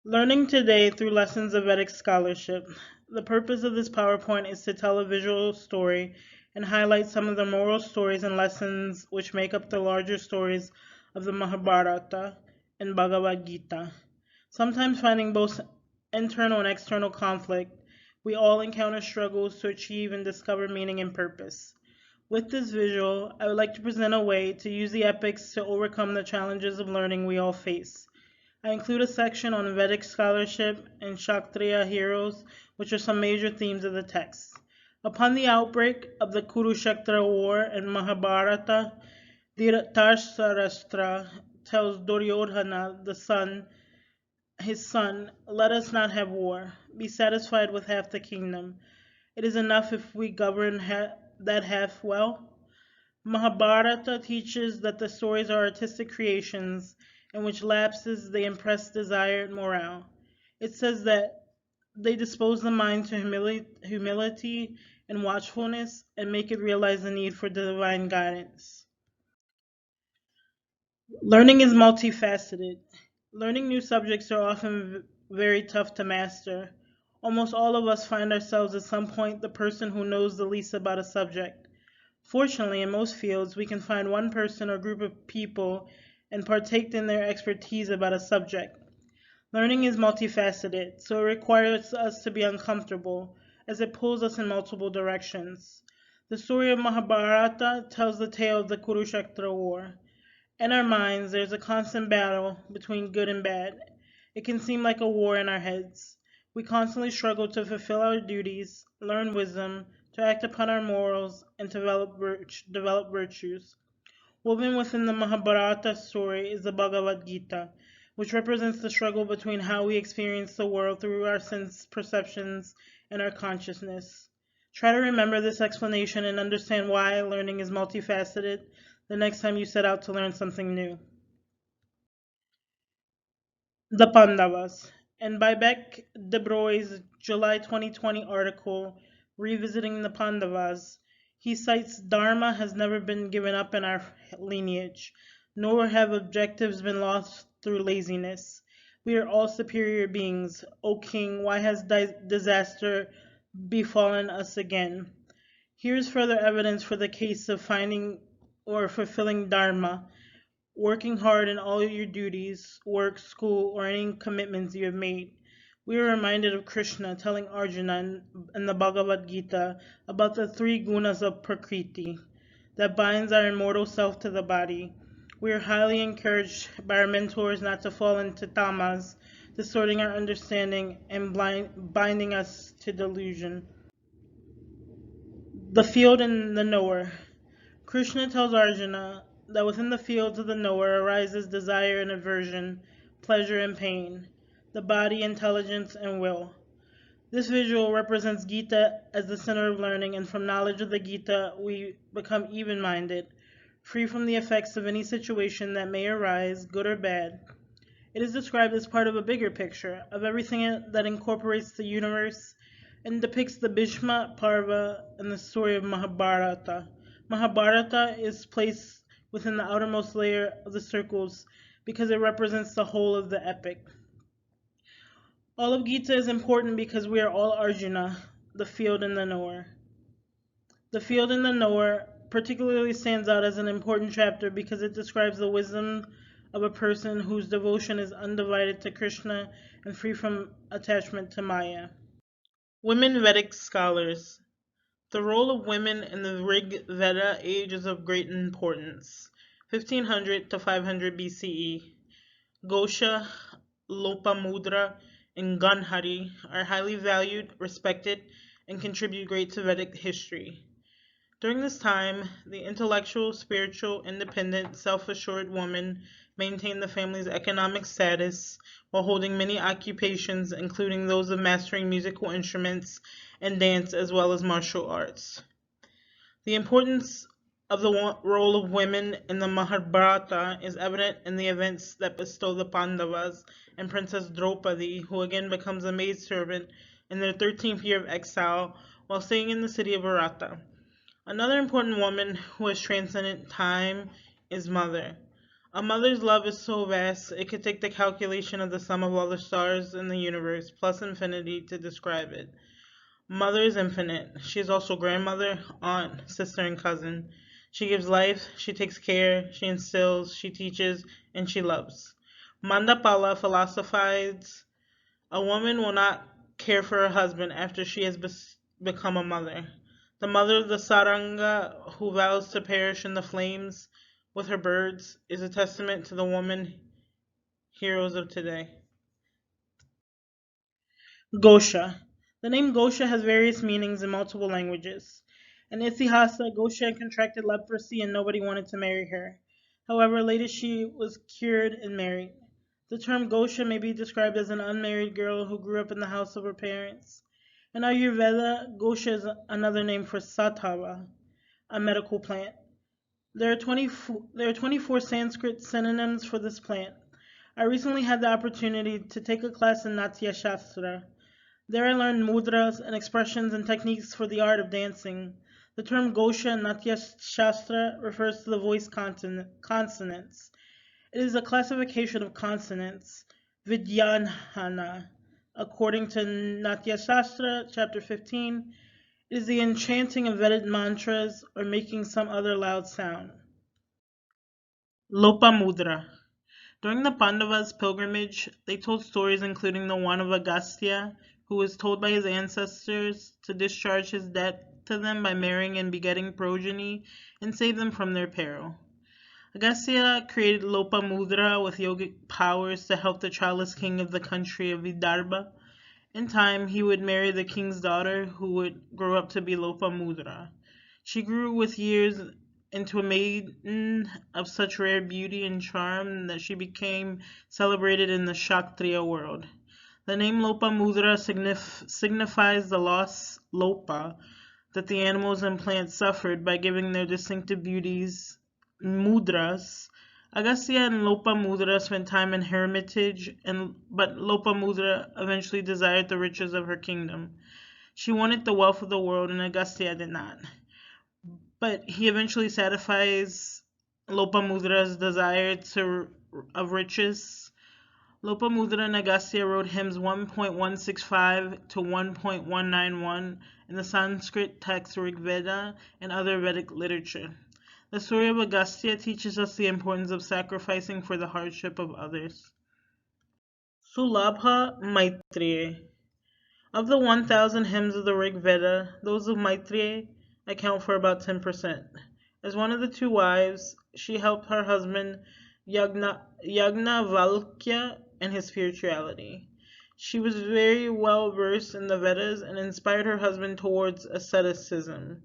Learning today through lessons of Vedic scholarship. The purpose of this PowerPoint is to tell a visual story and highlight some of the moral stories and lessons which make up the larger stories of the Mahabharata and Bhagavad Gita. Sometimes finding both internal and external conflict, we all encounter struggles to achieve and discover meaning and purpose. With this visual, I would like to present a way to use the epics to overcome the challenges of learning we all face. I include a section on Vedic scholarship and Kshatriya heroes, which are some major themes of the text. Upon the outbreak of the Kurukshetra war in Mahabharata, Dhritarashtra tells Duryodhana, his son, "Let us not have war. Be satisfied with half the kingdom. It is enough if we govern that half well." Mahabharata teaches that the stories are artistic creations in which lapses they impress desired morale. It says that they dispose the mind to humility and watchfulness and make it realize the need for divine guidance. Learning is multifaceted. Learning new subjects are often very tough to master. Almost all of us find ourselves at some point the person who knows the least about a subject. Fortunately, in most fields, we can find one person or group of people and partake in their expertise about a subject. Learning is multifaceted, so it requires us to be uncomfortable, as it pulls us in multiple directions. The story of Mahabharata tells the tale of the Kurukshetra war. In our minds, there's a constant battle between good and bad. It can seem like a war in our heads. We constantly struggle to fulfill our duties, learn wisdom, to act upon our morals, and develop virtues. Woven within the Mahabharata story is the Bhagavad Gita, which represents the struggle between how we experience the world through our sense perceptions and our consciousness. Try to remember this explanation and understand why learning is multifaceted the next time you set out to learn something new. The Pandavas. And by Debroy's July 2020 article, Revisiting the Pandavas, he cites Dharma has never been given up in our lineage, nor have objectives been lost through laziness. We are all superior beings. O king, why has disaster befallen us again? Here's further evidence for the case of finding or fulfilling Dharma, working hard in all your duties, work, school, or any commitments you have made. We are reminded of Krishna telling Arjuna in the Bhagavad Gita about the three gunas of Prakriti that binds our immortal self to the body. We are highly encouraged by our mentors not to fall into tamas, distorting our understanding and binding us to delusion. The field and the knower. Krishna tells Arjuna that within the fields of the knower arises desire and aversion, pleasure and pain, the body, intelligence, and will. This visual represents Gita as the center of learning, and from knowledge of the Gita, we become even-minded, free from the effects of any situation that may arise, good or bad. It is described as part of a bigger picture of everything that incorporates the universe and depicts the Bhishma, Parva, and the story of Mahabharata. Mahabharata is placed within the outermost layer of the circles because it represents the whole of the epic. All of Gita is important because we are all Arjuna, the field and the knower. The field and the knower particularly stands out as an important chapter because it describes the wisdom of a person whose devotion is undivided to Krishna and free from attachment to Maya. Women Vedic scholars. The role of women in the Rig Veda age is of great importance. 1500 to 500 BCE. Gosha, Lopamudra, and Ganhari are highly valued, respected, and contribute great to Vedic history. During this time, the intellectual, spiritual, independent, self-assured woman maintained the family's economic status while holding many occupations, including those of mastering musical instruments and dance as well as martial arts. The importance of the role of women in the Mahabharata is evident in the events that bestow the Pandavas and Princess Draupadi, who again becomes a maidservant in their 13th year of exile while staying in the city of Bharata. Another important woman who has transcended time is Mother. A mother's love is so vast, it could take the calculation of the sum of all the stars in the universe, plus infinity, to describe it. Mother is infinite. She is also grandmother, aunt, sister, and cousin. She gives life, she takes care, she instills, she teaches, and she loves. Mandapala philosophizes a woman will not care for her husband after she has become a mother. The mother of the Saranga who vows to perish in the flames with her birds is a testament to the woman heroes of today. Gosha. The name Gosha has various meanings in multiple languages. In Ithihasa, Gosha contracted leprosy and nobody wanted to marry her. However, later she was cured and married. The term Gosha may be described as an unmarried girl who grew up in the house of her parents. In Ayurveda, Gosha is another name for Satava, a medical plant. There are 24 Sanskrit synonyms for this plant. I recently had the opportunity to take a class in Natya Shastra. There I learned mudras and expressions and techniques for the art of dancing. The term Gosha in Natya Shastra refers to the voice consonants. It is a classification of consonants, Vidyanhana. According to Natya Shastra, chapter 15, it is the enchanting of Vedic mantras or making some other loud sound. Lopamudra. During the Pandavas' pilgrimage, they told stories including the one of Agastya, who was told by his ancestors to discharge his debt to them by marrying and begetting progeny and save them from their peril. Agastya created Lopamudra with yogic powers to help the childless king of the country of Vidarbha. In time, he would marry the king's daughter, who would grow up to be Lopamudra. She grew with years into a maiden of such rare beauty and charm that she became celebrated in the Kshatriya world. The name Lopamudra signifies the loss, Lopa, that the animals and plants suffered by giving their distinctive beauties, mudras. Agastya and Lopamudra spent time in hermitage, but Lopamudra eventually desired the riches of her kingdom. She wanted the wealth of the world, and Agastya did not. But he eventually satisfies Lopamudra's desire of riches. Lopamudra and Agastya wrote hymns 1.165 to 1.191 in the Sanskrit text Rig Veda and other Vedic literature. The story of Agastya teaches us the importance of sacrificing for the hardship of others. Sulabha Maitreye. Of the 1,000 hymns of the Rig Veda, those of Maitreye account for about 10%. As one of the two wives, she helped her husband Yagnavalkya in his spirituality. She was very well versed in the Vedas and inspired her husband towards asceticism.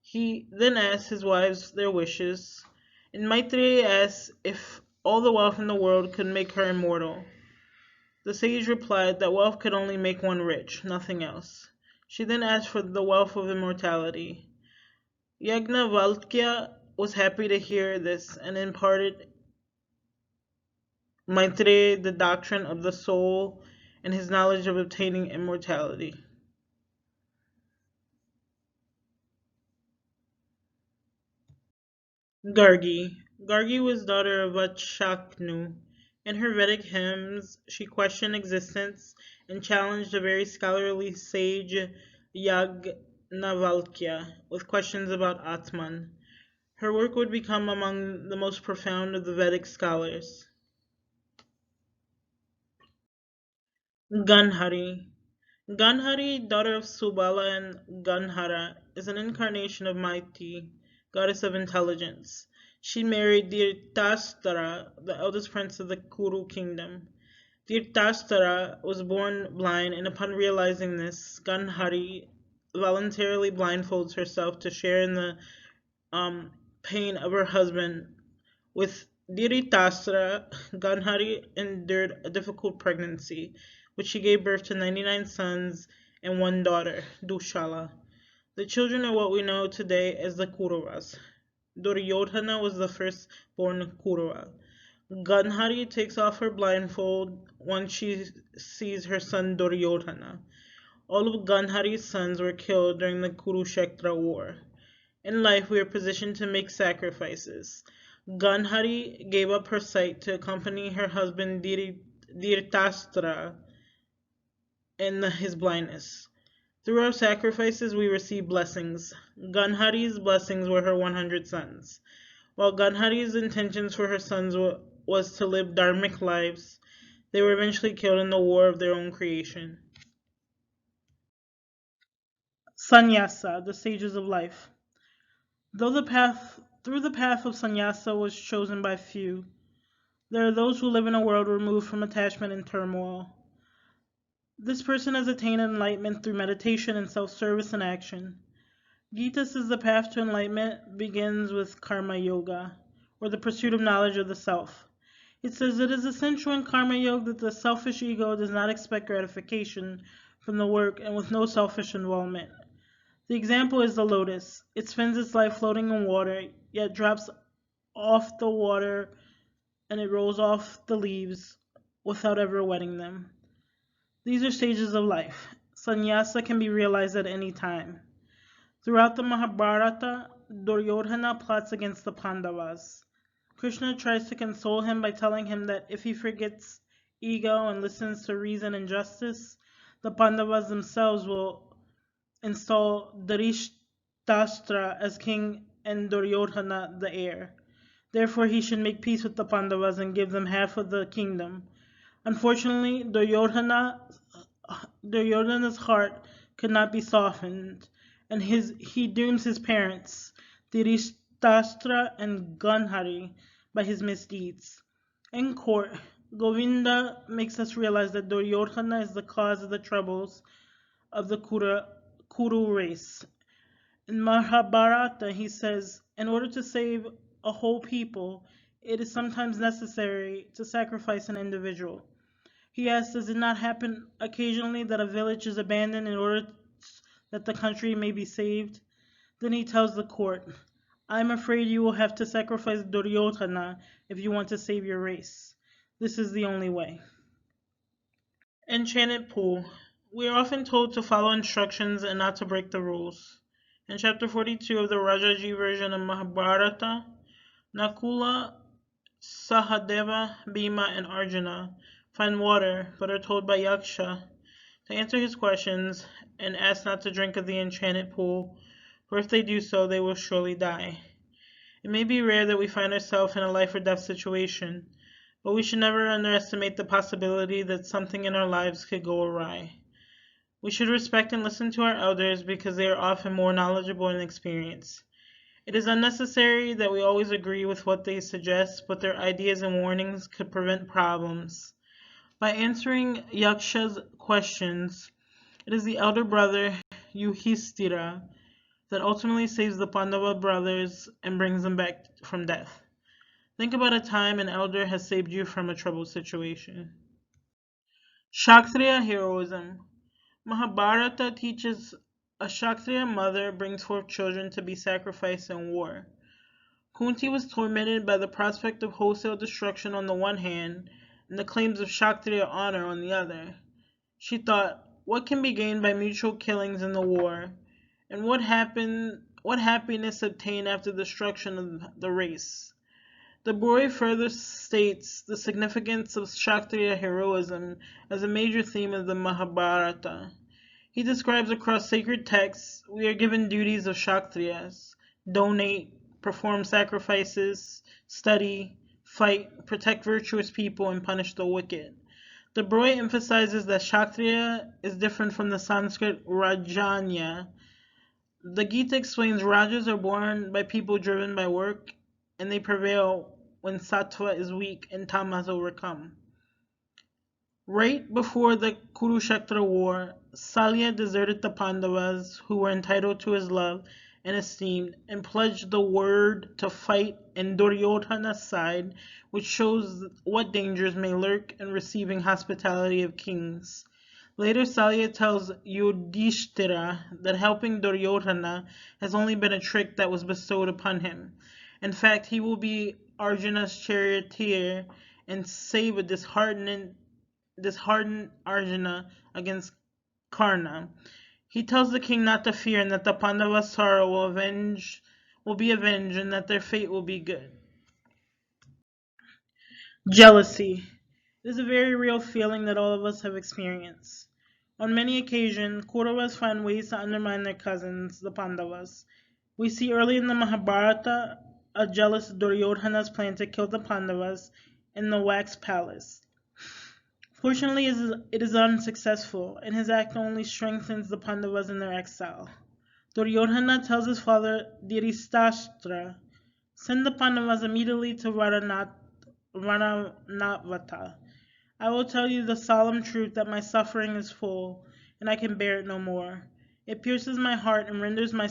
He then asked his wives their wishes, and Maitreye asked if all the wealth in the world could make her immortal. The sage replied that wealth could only make one rich, nothing else. She then asked for the wealth of immortality. Yagnavalkya was happy to hear this and imparted Maitreye the doctrine of the soul and his knowledge of obtaining immortality. Gergi. Gergi was daughter of Vachaknu. In her Vedic hymns, she questioned existence and challenged the very scholarly sage Yagnavalkya with questions about Atman. Her work would become among the most profound of the Vedic scholars. Ganhari. Ganhari, daughter of Subala and Ganhara, is an incarnation of Maiti, goddess of intelligence. She married Dhritarashtra, the eldest prince of the Kuru kingdom. Dhritarashtra was born blind, and upon realizing this, Ganhari voluntarily blindfolds herself to share in the pain of her husband. With Dhritarashtra, Ganhari endured a difficult pregnancy, which she gave birth to 99 sons and one daughter, Dushala. The children are what we know today as the Kauravas. Duryodhana was the first-born Kaurava. Ganhari takes off her blindfold once she sees her son Duryodhana. All of Ganhari's sons were killed during the Kurukshetra war. In life, we are positioned to make sacrifices. Ganhari gave up her sight to accompany her husband Dhritarashtra in his blindness. Through our sacrifices we receive blessings. Ganhari's blessings were her 100 sons. While Ganhari's intentions for her sons was to live dharmic lives, they were eventually killed in the war of their own creation. Sanyasa, the stages of life. Through the path of Sanyasa was chosen by few, there are those who live in a world removed from attachment and turmoil. This person has attained enlightenment through meditation and self-service and action. Gita says the path to enlightenment begins with karma yoga, or the pursuit of knowledge of the self. It says it is essential in karma yoga that the selfish ego does not expect gratification from the work and with no selfish involvement. The example is the lotus. It spends its life floating in water, yet drops off the water and it rolls off the leaves without ever wetting them. These are stages of life. Sannyasa can be realized at any time. Throughout the Mahabharata, Duryodhana plots against the Pandavas. Krishna tries to console him by telling him that if he forgets ego and listens to reason and justice, the Pandavas themselves will install Dhritarashtra as king and Duryodhana the heir. Therefore he should make peace with the Pandavas and give them half of the kingdom. Unfortunately, Duryodhana's heart could not be softened, and he dooms his parents, Dhritarashtra and Ganhari, by his misdeeds. In court, Govinda makes us realize that Duryodhana is the cause of the troubles of the Kuru race. In Mahabharata, he says, in order to save a whole people, it is sometimes necessary to sacrifice an individual. He asks, does it not happen occasionally that a village is abandoned in order that the country may be saved? Then he tells the court, I am afraid you will have to sacrifice Duryodhana if you want to save your race. This is the only way. Enchanted Pool. We are often told to follow instructions and not to break the rules. In chapter 42 of the Rajaji version of Mahabharata, Nakula, Sahadeva, Bhima, and Arjuna find water but are told by Yaksha to answer his questions and ask not to drink of the enchanted pool, for if they do so, they will surely die. It may be rare that we find ourselves in a life or death situation, but we should never underestimate the possibility that something in our lives could go awry. We should respect and listen to our elders because they are often more knowledgeable and experienced. It is unnecessary that we always agree with what they suggest, but their ideas and warnings could prevent problems. By answering Yaksha's questions, it is the elder brother, Yudhishthira, that ultimately saves the Pandava brothers and brings them back from death. Think about a time an elder has saved you from a troubled situation. Kshatriya heroism. Mahabharata teaches a Kshatriya mother brings forth children to be sacrificed in war. Kunti was tormented by the prospect of wholesale destruction on the one hand and the claims of Kshatriya honor on the other. She thought, what can be gained by mutual killings in the war, and what happiness obtained after destruction of the race? Debroy further states the significance of Kshatriya heroism as a major theme of the Mahabharata. He describes across sacred texts, we are given duties of Kshatriyas: donate, perform sacrifices, study, fight, protect virtuous people, and punish the wicked. Debroy emphasizes that Kshatriya is different from the Sanskrit Rajanya. The Gita explains Rajas are born by people driven by work, and they prevail when Sattva is weak and Tamas overcome. Right before the Kurukshetra war, Salya deserted the Pandavas, who were entitled to his love and esteem, and pledged the word to fight in Duryodhana's side, which shows what dangers may lurk in receiving hospitality of kings. Later, Salya tells Yudhishthira that helping Duryodhana has only been a trick that was bestowed upon him. In fact, he will be Arjuna's charioteer and save a disheartened Arjuna against Karna. He tells the king not to fear and that the Pandavas' sorrow will be avenged and that their fate will be good. Jealousy. It is a very real feeling that all of us have experienced. On many occasions, Kauravas find ways to undermine their cousins, the Pandavas. We see early in the Mahabharata a jealous Duryodhana's plan to kill the Pandavas in the wax palace. Fortunately, it is unsuccessful, and his act only strengthens the Pandavas in their exile. Duryodhana tells his father Dhritarashtra, "Send the Pandavas immediately to Varanavata. I will tell you the solemn truth that my suffering is full, and I can bear it no more. It pierces my heart and renders me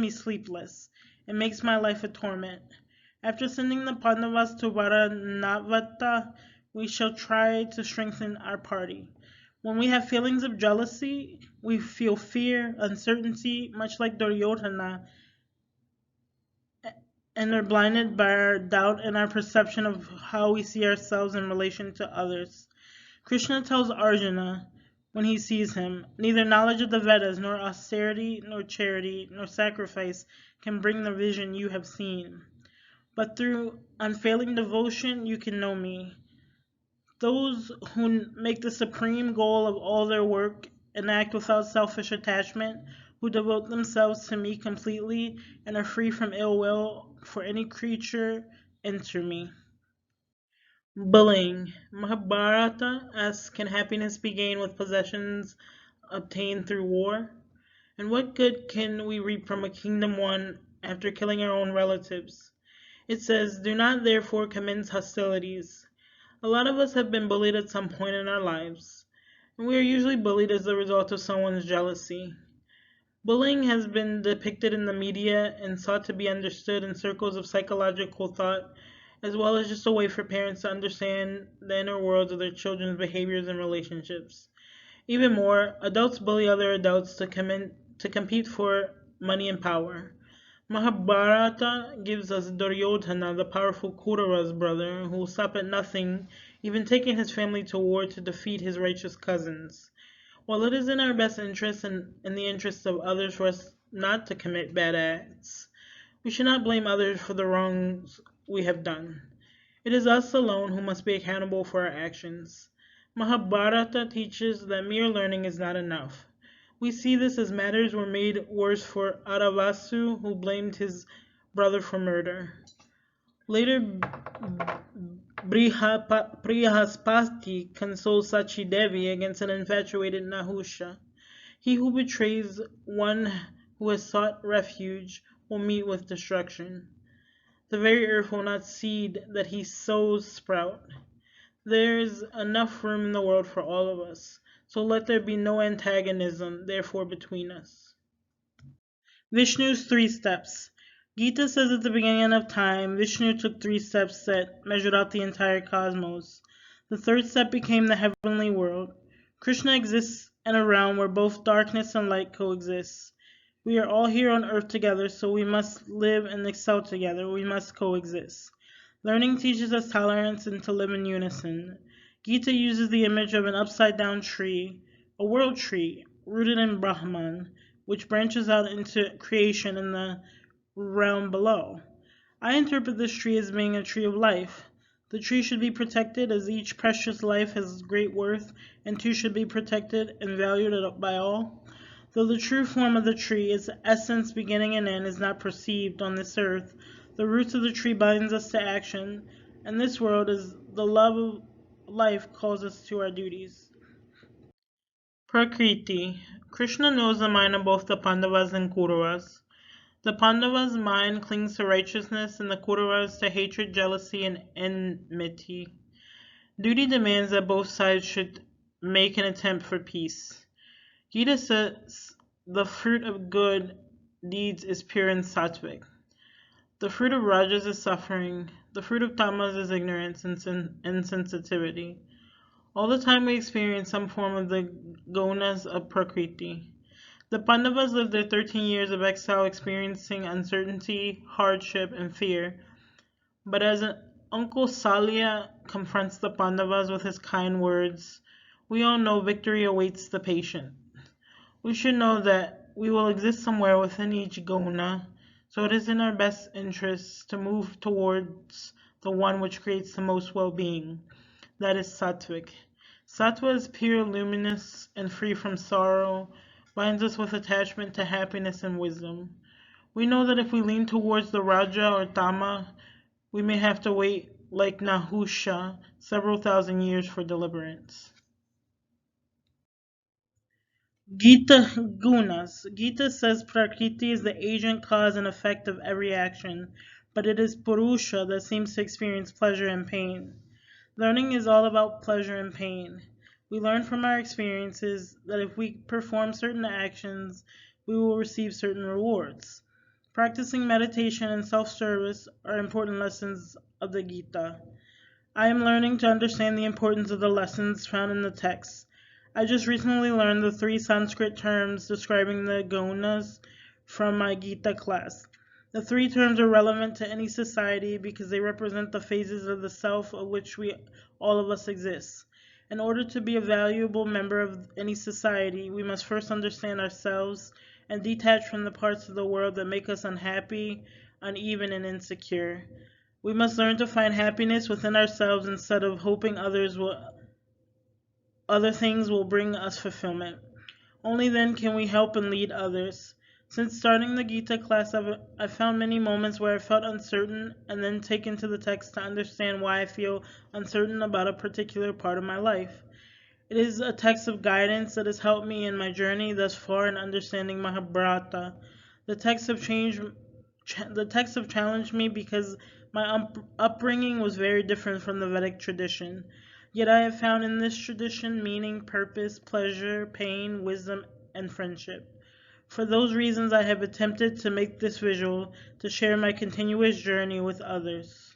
sleepless, and makes my life a torment. After sending the Pandavas to Varanavata, we shall try to strengthen our party. When we have feelings of jealousy, we feel fear, uncertainty, much like Duryodhana, and are blinded by our doubt and our perception of how we see ourselves in relation to others. Krishna tells Arjuna, when he sees him, neither knowledge of the Vedas, nor austerity, nor charity, nor sacrifice can bring the vision you have seen. But through unfailing devotion you can know me. Those who make the supreme goal of all their work and act without selfish attachment, who devote themselves to me completely and are free from ill will for any creature, enter me." Bullying. Mahabharata asks, can happiness be gained with possessions obtained through war? And what good can we reap from a kingdom won after killing our own relatives? It says, do not therefore commence hostilities. A lot of us have been bullied at some point in our lives, and we are usually bullied as a result of someone's jealousy. Bullying has been depicted in the media and sought to be understood in circles of psychological thought, as well as just a way for parents to understand the inner worlds of their children's behaviors and relationships. Even more, adults bully other adults to compete for money and power. Mahabharata gives us Duryodhana, the powerful Kaurava's brother, who will stop at nothing, even taking his family to war to defeat his righteous cousins. While it is in our best interest and in the interests of others for us not to commit bad acts, we should not blame others for the wrongs we have done. It is us alone who must be accountable for our actions. Mahabharata teaches that mere learning is not enough. We see this as matters were made worse for Aravasu, who blamed his brother for murder. Later, Brihaspati consoles Sachi Devi against an infatuated Nahusha. He who betrays one who has sought refuge will meet with destruction. The very earth will not seed that he sows sprout. There is enough room in the world for all of us, so let there be no antagonism, therefore, between us. Vishnu's 3 steps. Gita says at the beginning of time, Vishnu took 3 steps that measured out the entire cosmos. The 3rd step became the heavenly world. Krishna exists in a realm where both darkness and light coexist. We are all here on earth together, so we must live and excel together. We must coexist. Learning teaches us tolerance and to live in unison. Gita uses the image of an upside-down tree, a world tree, rooted in Brahman, which branches out into creation in the realm below. I interpret this tree as being a tree of life. The tree should be protected as each precious life has great worth, and too should be protected and valued by all. Though the true form of the tree, its essence, beginning and end, is not perceived on this earth, the roots of the tree binds us to action, and this world, as the love of life, calls us to our duties. Prakriti. Krishna knows the mind of both the Pandavas and Kauravas. The Pandavas' mind clings to righteousness, and the Kauravas to hatred, jealousy, and enmity. Duty demands that both sides should make an attempt for peace. Gita says the fruit of good deeds is pure and sattvic. The fruit of rajas is suffering. The fruit of tamas is ignorance and insensitivity. All the time we experience some form of the gunas of Prakriti. The Pandavas lived their 13 years of exile experiencing uncertainty, hardship, and fear. But as Uncle Salya confronts the Pandavas with his kind words, we all know victory awaits the patient. We should know that we will exist somewhere within each guna, so it is in our best interests to move towards the one which creates the most well-being. That is sattvic. Sattva is pure, luminous, and free from sorrow, binds us with attachment to happiness and wisdom. We know that if we lean towards the Raja or Tama, we may have to wait, like Nahusha, several thousand years for deliverance. Gita Gunas. Gita says Prakriti is the agent, cause, and effect of every action, but it is Purusha that seems to experience pleasure and pain. Learning is all about pleasure and pain. We learn from our experiences that if we perform certain actions, we will receive certain rewards. Practicing meditation and self-service are important lessons of the Gita. I am learning to understand the importance of the lessons found in the text. I just recently learned the 3 Sanskrit terms describing the gunas from my Gita class. The 3 terms are relevant to any society because they represent the phases of the self of which all of us exist. In order to be a valuable member of any society, we must first understand ourselves and detach from the parts of the world that make us unhappy, uneven, and insecure. We must learn to find happiness within ourselves instead of hoping other things will bring us fulfillment. Only then can we help and lead others. Since starting the Gita class, I've found many moments where I felt uncertain and then taken to the text to understand why I feel uncertain about a particular part of my life. It is a text of guidance that has helped me in my journey thus far in understanding Mahabharata. The texts have challenged me because my upbringing was very different from the Vedic tradition. Yet I have found in this tradition meaning, purpose, pleasure, pain, wisdom, and friendship. For those reasons, I have attempted to make this visual to share my continuous journey with others.